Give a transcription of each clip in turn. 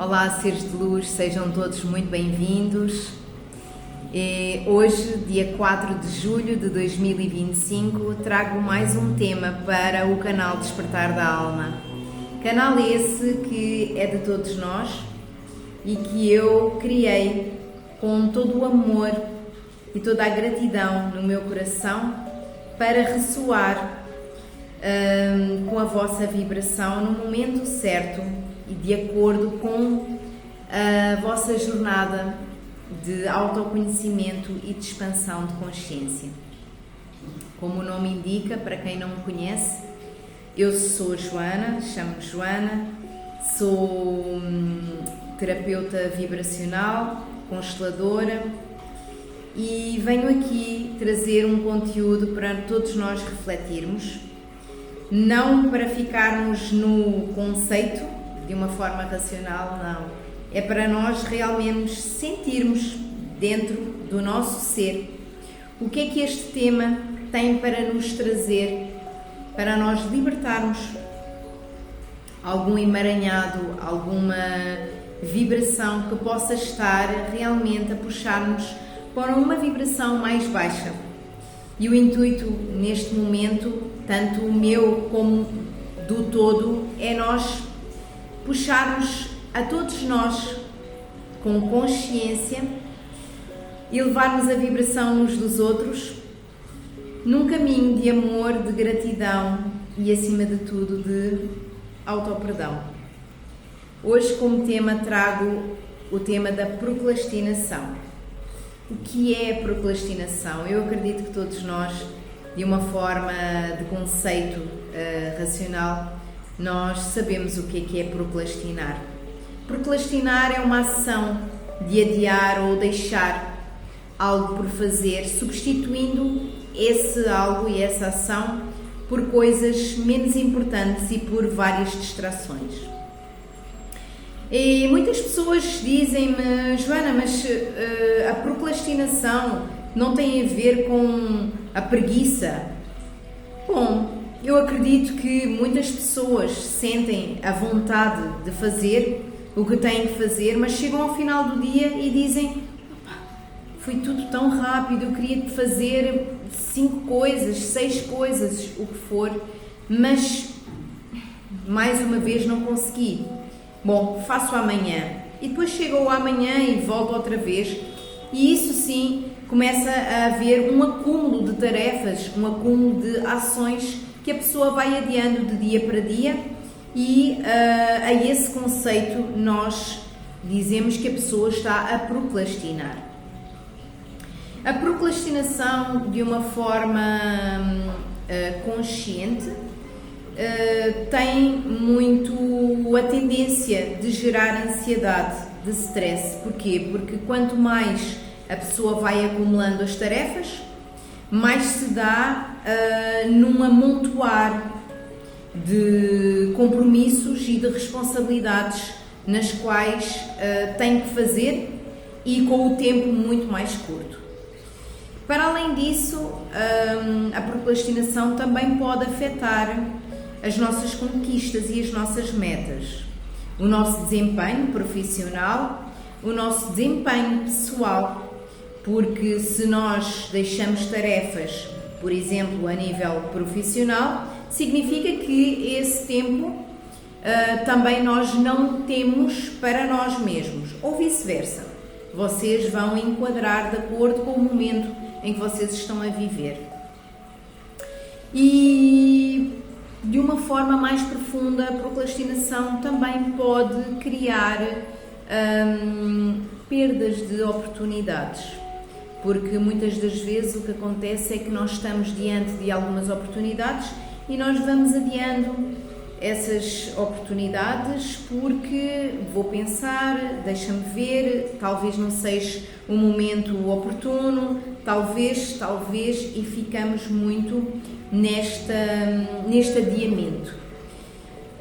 Olá, seres de luz, sejam todos muito bem-vindos. Hoje, dia 4 de julho de 2025, trago mais um tema para o canal Despertar da Alma. Canal esse que é de todos nós e que eu criei com todo o amor e toda a gratidão no meu coração para ressoar com a vossa vibração no momento certo e de acordo com a vossa jornada de autoconhecimento e de expansão de consciência. Como o nome indica, para quem não me conhece, eu sou Joana, chamo-me Joana, sou terapeuta vibracional, consteladora e venho aqui trazer um conteúdo para todos nós refletirmos, não para ficarmos no conceito de uma forma racional, não. É para nós realmente sentirmos dentro do nosso ser o que é que este tema tem para nos trazer, para nós libertarmos algum emaranhado, alguma vibração que possa estar realmente a puxar-nos para uma vibração mais baixa. E o intuito neste momento, tanto o meu como do todo, é nós puxarmos a todos nós com consciência e levarmos a vibração uns dos outros num caminho de amor, de gratidão e, acima de tudo, de autoperdão. Hoje, como tema, trago o tema da procrastinação. O que é a procrastinação? Eu acredito que todos nós, de uma forma de conceito racional, nós sabemos o que é procrastinar. Procrastinar é uma ação de adiar ou deixar algo por fazer, substituindo esse algo e essa ação por coisas menos importantes e por várias distrações. E muitas pessoas dizem-me: Joana, mas a procrastinação não tem a ver com a preguiça? Bom, eu acredito que muitas pessoas sentem a vontade de fazer o que têm que fazer, mas chegam ao final do dia e dizem: foi tudo tão rápido, eu queria fazer 5 coisas, 6 coisas, o que for, mas mais uma vez não consegui. Bom, faço amanhã. E depois chega o amanhã e volto outra vez. E isso sim, começa a haver um acúmulo de tarefas, um acúmulo de ações que a pessoa vai adiando de dia para dia e a esse conceito nós dizemos que a pessoa está a procrastinar. A procrastinação, de uma forma consciente, tem muito a tendência de gerar ansiedade, de stress. Porquê? Porque quanto mais a pessoa vai acumulando as tarefas, mais se dá num amontoar de compromissos e de responsabilidades nas quais tem que fazer e com o tempo muito mais curto. Para além disso, a procrastinação também pode afetar as nossas conquistas e as nossas metas, o nosso desempenho profissional, o nosso desempenho pessoal, porque se nós deixamos tarefas, por exemplo, a nível profissional, significa que esse tempo também nós não temos para nós mesmos, ou vice-versa. Vocês vão enquadrar de acordo com o momento em que vocês estão a viver. E de uma forma mais profunda, a procrastinação também pode criar perdas de oportunidades, porque muitas das vezes o que acontece é que nós estamos diante de algumas oportunidades e nós vamos adiando essas oportunidades porque vou pensar, deixa-me ver, talvez não seja o momento oportuno, talvez, e ficamos muito neste adiamento.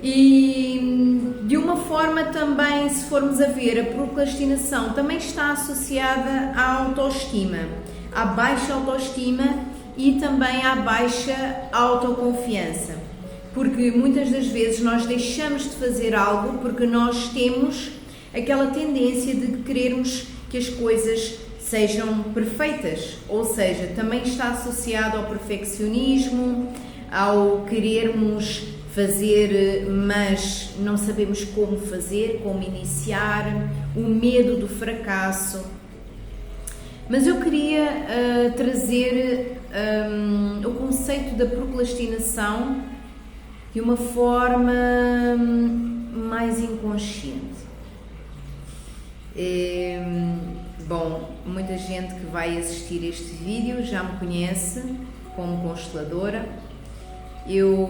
E de uma forma também, se formos a ver, a procrastinação também está associada à autoestima, à baixa autoestima e também à baixa autoconfiança. Porque muitas das vezes nós deixamos de fazer algo porque nós temos aquela tendência de querermos que as coisas sejam perfeitas, ou seja, também está associado ao perfeccionismo, ao querermos fazer, mas não sabemos como fazer, como iniciar, o medo do fracasso. Mas eu queria trazer o conceito da procrastinação de uma forma mais inconsciente. Bom, muita gente que vai assistir este vídeo já me conhece como consteladora. Eu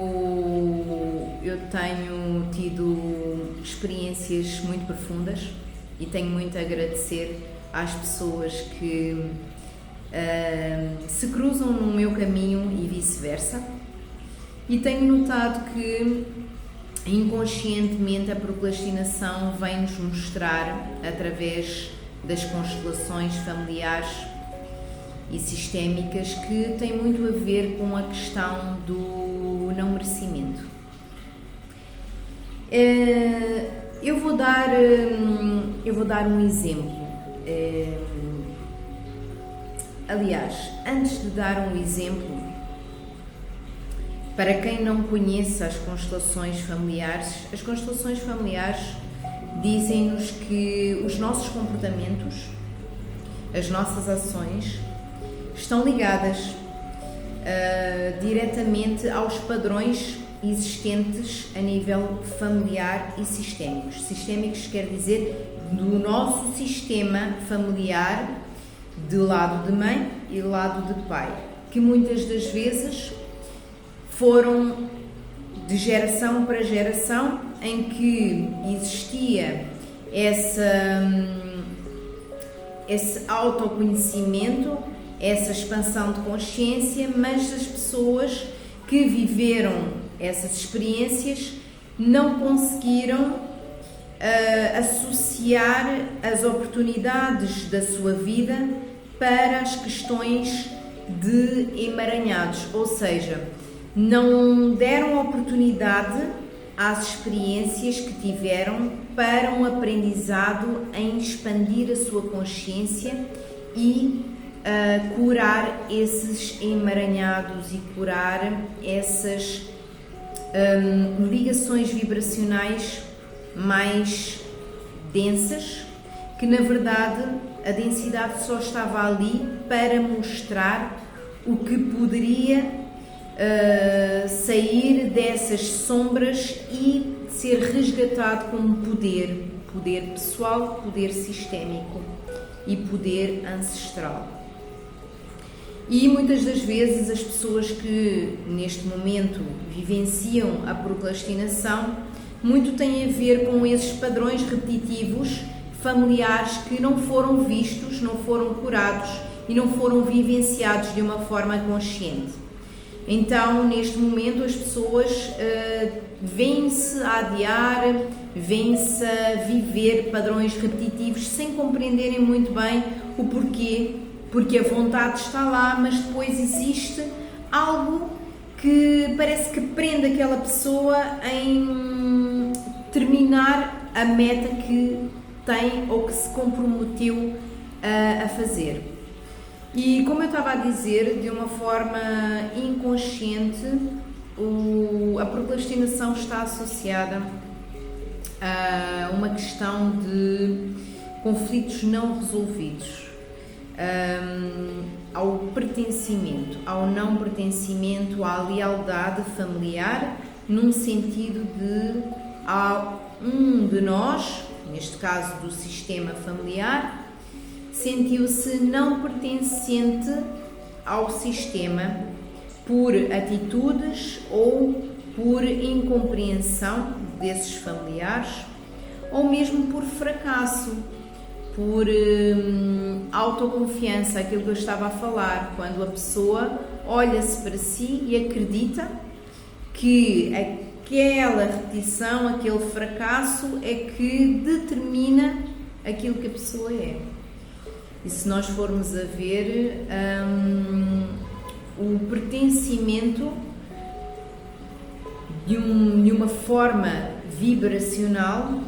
tenho tido experiências muito profundas e tenho muito a agradecer às pessoas que se cruzam no meu caminho e vice-versa. E tenho notado que inconscientemente a procrastinação vem-nos mostrar, através das constelações familiares e sistémicas, que tem muito a ver com a questão do não merecimento. Eu vou dar um exemplo. Aliás, antes de dar um exemplo, para quem não conhece as constelações familiares dizem-nos que os nossos comportamentos, as nossas ações, estão ligadas diretamente aos padrões existentes a nível familiar e sistémicos. Sistémicos quer dizer do nosso sistema familiar, do lado de mãe e do lado de pai, que muitas das vezes foram de geração para geração, em que existia esse autoconhecimento, essa expansão de consciência, mas as pessoas que viveram essas experiências não conseguiram associar as oportunidades da sua vida para as questões de emaranhados, ou seja, não deram oportunidade às experiências que tiveram para um aprendizado em expandir a sua consciência e curar esses emaranhados e curar essas ligações vibracionais mais densas, que na verdade a densidade só estava ali para mostrar o que poderia sair dessas sombras e ser resgatado como poder pessoal, poder sistémico e poder ancestral. E muitas das vezes as pessoas que neste momento vivenciam a procrastinação muito tem a ver com esses padrões repetitivos familiares que não foram vistos, não foram curados e não foram vivenciados de uma forma consciente. Então, neste momento, as pessoas vêm-se a adiar, vêm-se a viver padrões repetitivos sem compreenderem muito bem o porquê, porque a vontade está lá, mas depois existe algo que parece que prende aquela pessoa em terminar a meta que tem ou que se comprometeu a fazer. E como eu estava a dizer, de uma forma inconsciente, a procrastinação está associada a uma questão de conflitos não resolvidos, ao pertencimento, ao não pertencimento, à lealdade familiar, num sentido de um de nós, neste caso do sistema familiar, sentiu-se não pertencente ao sistema por atitudes ou por incompreensão desses familiares, ou mesmo por fracasso, por autoconfiança, aquilo que eu estava a falar, quando a pessoa olha-se para si e acredita que aquela repetição, aquele fracasso é que determina aquilo que a pessoa é. E se nós formos a ver, o pertencimento de uma forma vibracional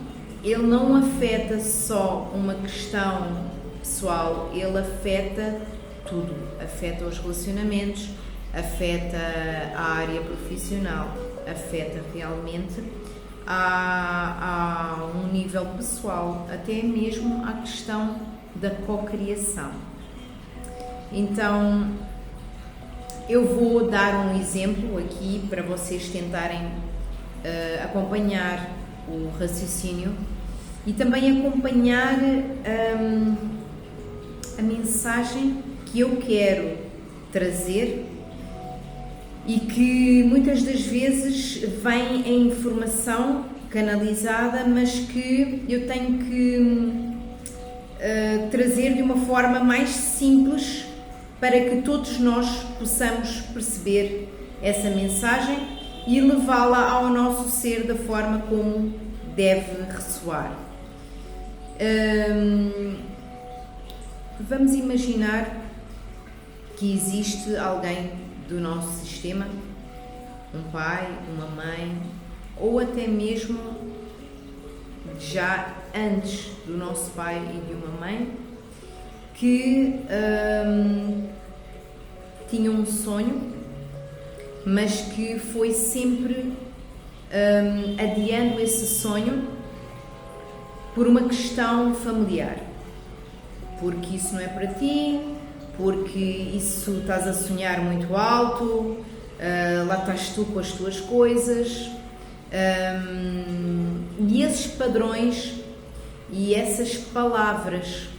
ele não afeta só uma questão pessoal, ele afeta tudo, afeta os relacionamentos, afeta a área profissional, afeta realmente a um nível pessoal, até mesmo a questão da cocriação. Então, eu vou dar um exemplo aqui para vocês tentarem acompanhar o raciocínio e também acompanhar a mensagem que eu quero trazer e que muitas das vezes vem em informação canalizada, mas que eu tenho que trazer de uma forma mais simples para que todos nós possamos perceber essa mensagem e levá-la ao nosso ser da forma como deve ressoar. Vamos imaginar que existe alguém do nosso sistema, um pai, uma mãe, ou até mesmo já antes do nosso pai e de uma mãe, que tinha um sonho, mas que foi sempre adiando esse sonho por uma questão familiar. Porque isso não é para ti, porque isso estás a sonhar muito alto, lá estás tu com as tuas coisas. E esses padrões e essas palavras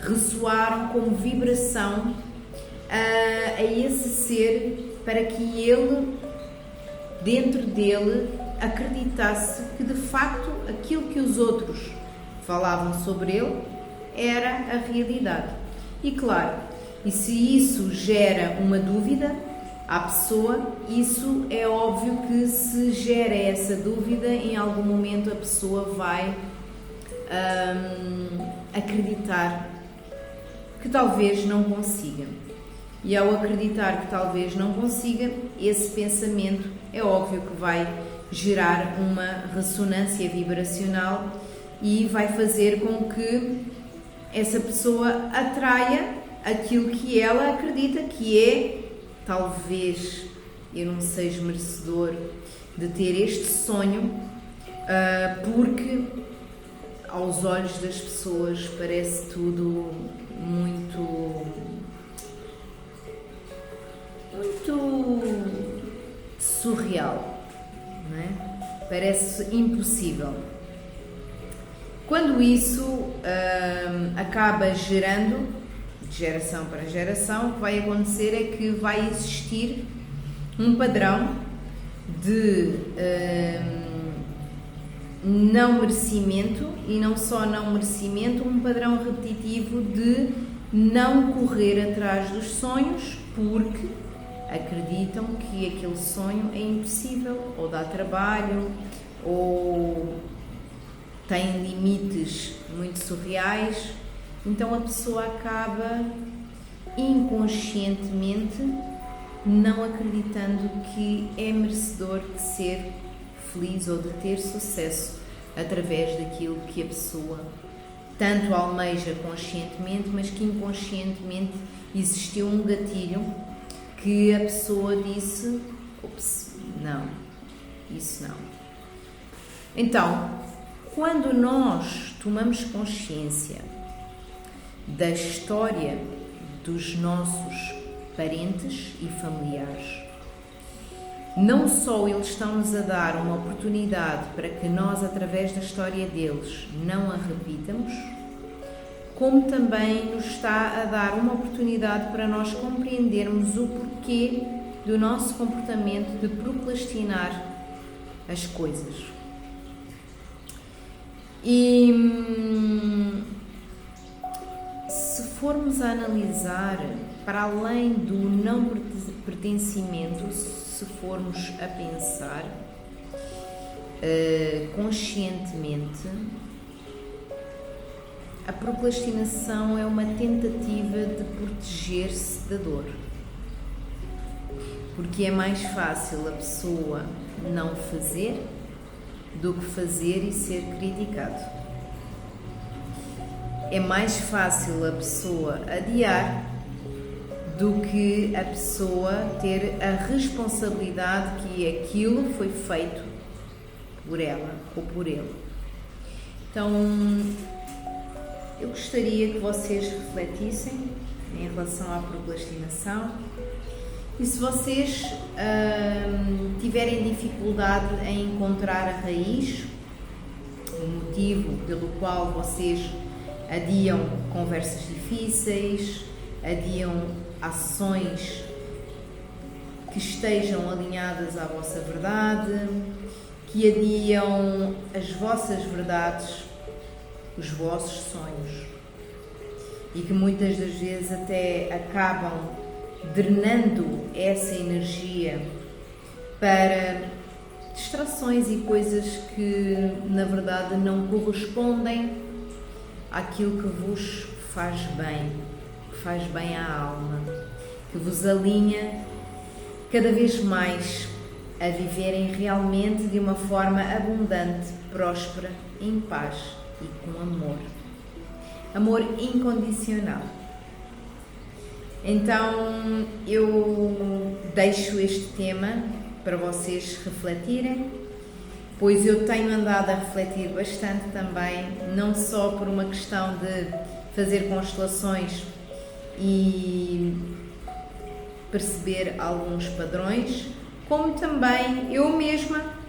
ressoaram como vibração a esse ser, para que ele, dentro dele, acreditasse que de facto aquilo que os outros falavam sobre ele era a realidade. E claro, e se isso gera uma dúvida à pessoa, isso é óbvio que se gera essa dúvida, em algum momento a pessoa vai acreditar que talvez não consiga. E ao acreditar que talvez não consiga, esse pensamento é óbvio que vai gerar uma ressonância vibracional e vai fazer com que essa pessoa atraia aquilo que ela acredita que é: talvez eu não seja merecedor de ter este sonho, porque aos olhos das pessoas parece tudo muito surreal, não é? Parece impossível. Quando isso acaba gerando, de geração para geração, o que vai acontecer é que vai existir um padrão de não merecimento, e não só não merecimento, um padrão repetitivo de não correr atrás dos sonhos porque acreditam que aquele sonho é impossível, ou dá trabalho, ou tem limites muito surreais. Então a pessoa acaba inconscientemente não acreditando que é merecedor de ser feliz ou de ter sucesso através daquilo que a pessoa tanto almeja conscientemente, mas que inconscientemente existiu um gatilho que a pessoa disse: ops, não, isso não. Então, quando nós tomamos consciência da história dos nossos parentes e familiares, não só eles estão-nos a dar uma oportunidade para que nós, através da história deles, não a repitamos, como também nos está a dar uma oportunidade para nós compreendermos o porquê do nosso comportamento de procrastinar as coisas. E se formos a analisar para além do não pertencimento, se formos a pensar conscientemente, a procrastinação é uma tentativa de proteger-se da dor, porque é mais fácil a pessoa não fazer do que fazer e ser criticado. É mais fácil a pessoa adiar do que a pessoa ter a responsabilidade que aquilo foi feito por ela ou por ele. Então, eu gostaria que vocês refletissem em relação à procrastinação e se vocês tiverem dificuldade em encontrar a raiz, o motivo pelo qual vocês adiam conversas difíceis, adiam ações que estejam alinhadas à vossa verdade, que adiam as vossas verdades, os vossos sonhos e que muitas das vezes até acabam drenando essa energia para distrações e coisas que na verdade não correspondem àquilo que vos faz bem, que faz bem à alma, que vos alinha cada vez mais a viverem realmente de uma forma abundante, próspera, em paz e com amor. Amor incondicional. Então eu deixo este tema para vocês refletirem, pois eu tenho andado a refletir bastante também, não só por uma questão de fazer constelações e perceber alguns padrões, como também eu mesma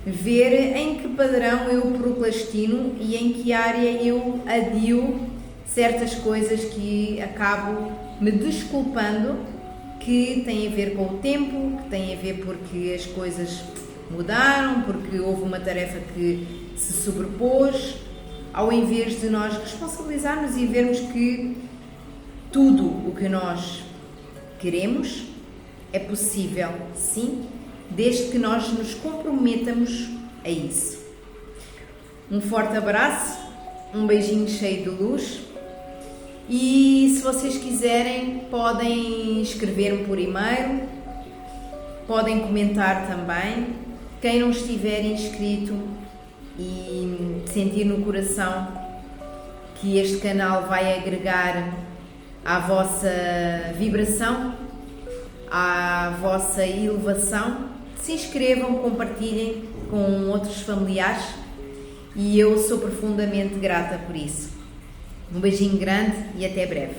ver em que padrão eu procrastino e em que área eu adio certas coisas que acabo me desculpando, que têm a ver com o tempo, que têm a ver porque as coisas mudaram, porque houve uma tarefa que se sobrepôs, ao invés de nós responsabilizarmos e vermos que tudo o que nós queremos é possível, sim, desde que nós nos comprometamos a isso. Um forte abraço, um beijinho cheio de luz e se vocês quiserem podem escrever-me por e-mail, podem comentar também. Quem não estiver inscrito e sentir no coração que este canal vai agregar à vossa vibração, à vossa elevação, se inscrevam, compartilhem com outros familiares e eu sou profundamente grata por isso. Um beijinho grande e até breve.